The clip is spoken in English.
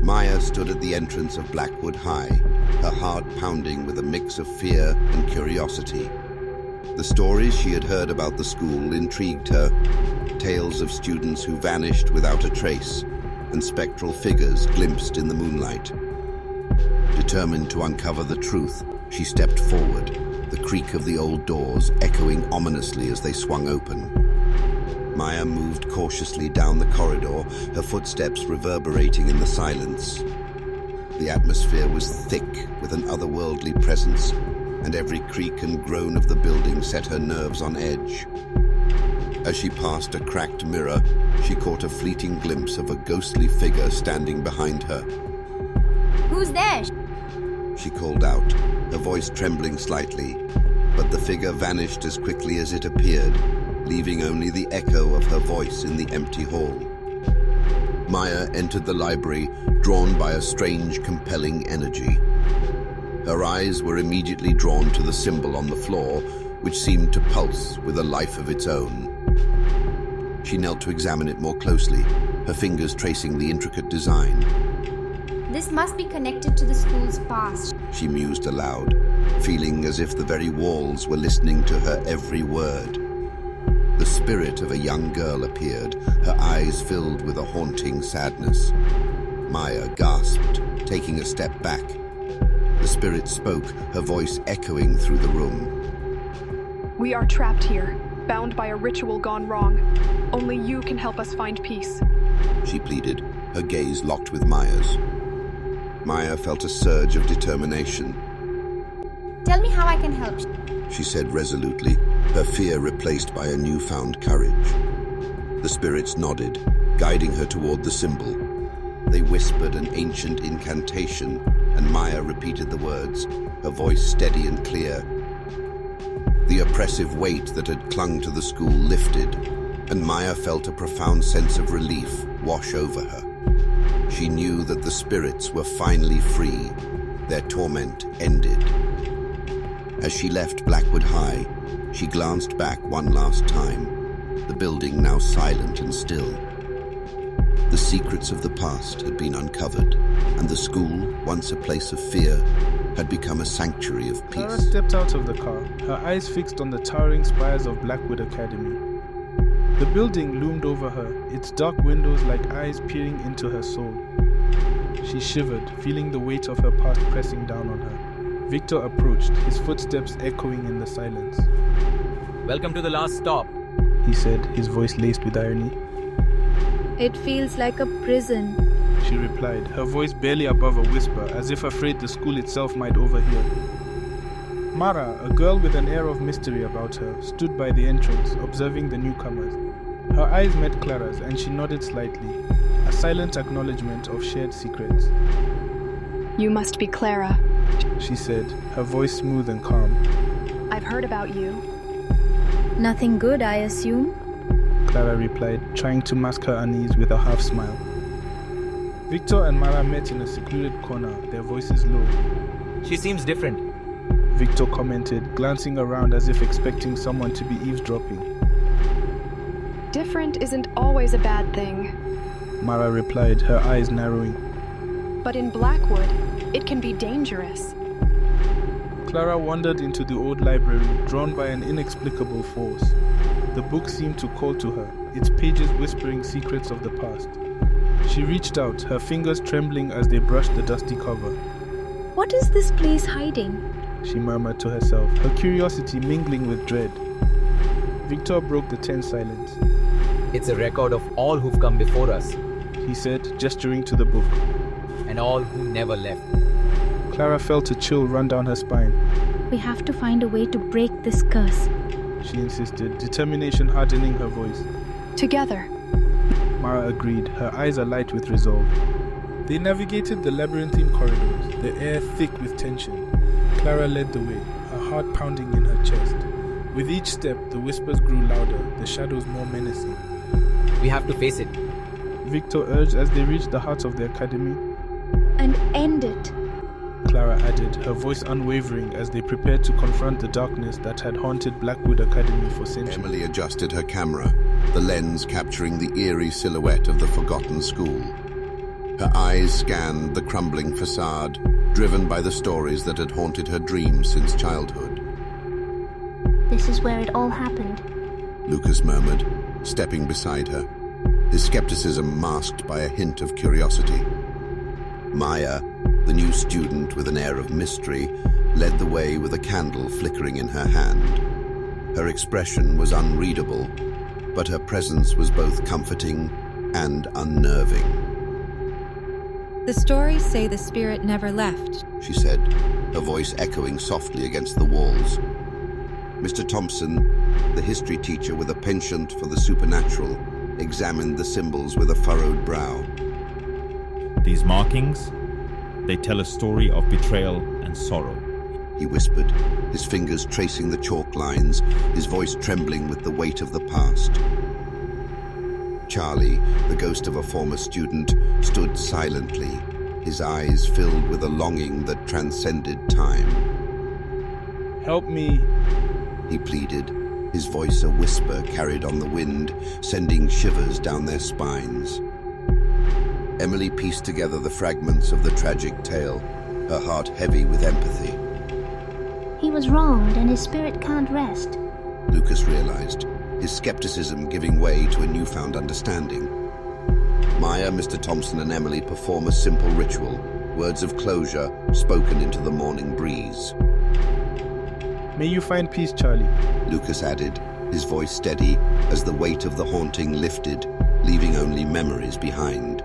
Maya stood at the entrance of Blackwood High, her heart pounding with a mix of fear and curiosity. The stories she had heard about the school intrigued her, tales of students who vanished without a trace, and spectral figures glimpsed in the moonlight. Determined to uncover the truth, she stepped forward, the creak of the old doors echoing ominously as they swung open. Maya moved cautiously down the corridor, her footsteps reverberating in the silence. The atmosphere was thick with an otherworldly presence, and every creak and groan of the building set her nerves on edge. As she passed a cracked mirror, she caught a fleeting glimpse of a ghostly figure standing behind her. "Who's there?" She called out, her voice trembling slightly, but the figure vanished as quickly as it appeared, leaving only the echo of her voice in the empty hall. Maya entered the library, drawn by a strange, compelling energy. Her eyes were immediately drawn to the symbol on the floor, which seemed to pulse with a life of its own. She knelt to examine it more closely, her fingers tracing the intricate design. "This must be connected to the school's past," she mused aloud, feeling as if the very walls were listening to her every word. The spirit of a young girl appeared, her eyes filled with a haunting sadness. Maya gasped, taking a step back. The spirit spoke, her voice echoing through the room. "We are trapped here, bound by a ritual gone wrong. Only you can help us find peace," she pleaded, her gaze locked with Maya's. Maya felt a surge of determination. "Tell me how I can help." She said resolutely, her fear replaced by a newfound courage. The spirits nodded, guiding her toward the symbol. They whispered an ancient incantation, and Maya repeated the words, her voice steady and clear. The oppressive weight that had clung to the school lifted, and Maya felt a profound sense of relief wash over her. She knew that the spirits were finally free, their torment ended. As she left Blackwood High, she glanced back one last time, the building now silent and still. The secrets of the past had been uncovered, and the school, once a place of fear, had become a sanctuary of peace. Clara stepped out of the car, her eyes fixed on the towering spires of Blackwood Academy. The building loomed over her, its dark windows like eyes peering into her soul. She shivered, feeling the weight of her past pressing down on her. Victor approached, his footsteps echoing in the silence. "Welcome to the last stop," he said, his voice laced with irony. "It feels like a prison," she replied, her voice barely above a whisper, as if afraid the school itself might overhear. Mara, a girl with an air of mystery about her, stood by the entrance, observing the newcomers. Her eyes met Clara's, and she nodded slightly, a silent acknowledgement of shared secrets. "You must be Clara," she said, her voice smooth and calm. "I've heard about you." "Nothing good, I assume?" Clara replied, trying to mask her unease with a half smile. Victor and Mara met in a secluded corner, their voices low. "She seems different," Victor commented, glancing around as if expecting someone to be eavesdropping. "Different isn't always a bad thing. Mara replied, her eyes narrowing. But in Blackwood, it can be dangerous." Clara wandered into the old library, drawn by an inexplicable force. The book seemed to call to her, its pages whispering secrets of the past. She reached out, her fingers trembling as they brushed the dusty cover. "What is this place hiding?" she murmured to herself, her curiosity mingling with dread. Victor broke the tense silence. "It's a record of all who've come before us," he said, gesturing to the book. "And all who never left." Clara felt a chill run down her spine. "We have to find a way to break this curse," she insisted, determination hardening her voice. "Together." Mara agreed, her eyes alight with resolve. They navigated the labyrinthine corridors, the air thick with tension. Clara led the way, her heart pounding in her chest. With each step, the whispers grew louder, the shadows more menacing. "We have to face it," Victor urged as they reached the heart of the academy. "And end it." Clara added, her voice unwavering as they prepared to confront the darkness that had haunted Blackwood Academy for centuries. Emily adjusted her camera, the lens capturing the eerie silhouette of the forgotten school. Her eyes scanned the crumbling facade, driven by the stories that had haunted her dreams since childhood. This is where it all happened. Lucas murmured, stepping beside her, his skepticism masked by a hint of curiosity. Maya, the new student with an air of mystery, led the way with a candle flickering in her hand. Her expression was unreadable, but her presence was both comforting and unnerving. The stories say the spirit never left. She said, her voice echoing softly against the walls. Mr. Thompson, the history teacher with a penchant for the supernatural, examined the symbols with a furrowed brow. These markings, they tell a story of betrayal and sorrow. He whispered, his fingers tracing the chalk lines, his voice trembling with the weight of the past. Charlie, the ghost of a former student, stood silently, his eyes filled with a longing that transcended time. Help me. He pleaded, his voice a whisper carried on the wind, sending shivers down their spines. Emily pieced together the fragments of the tragic tale, her heart heavy with empathy. He was wronged and his spirit can't rest. Lucas realized, his skepticism giving way to a newfound understanding. Maya, Mr. Thompson, and Emily perform a simple ritual, words of closure spoken into the morning breeze. May you find peace, Charlie. Lucas added, his voice steady as the weight of the haunting lifted, leaving only memories behind.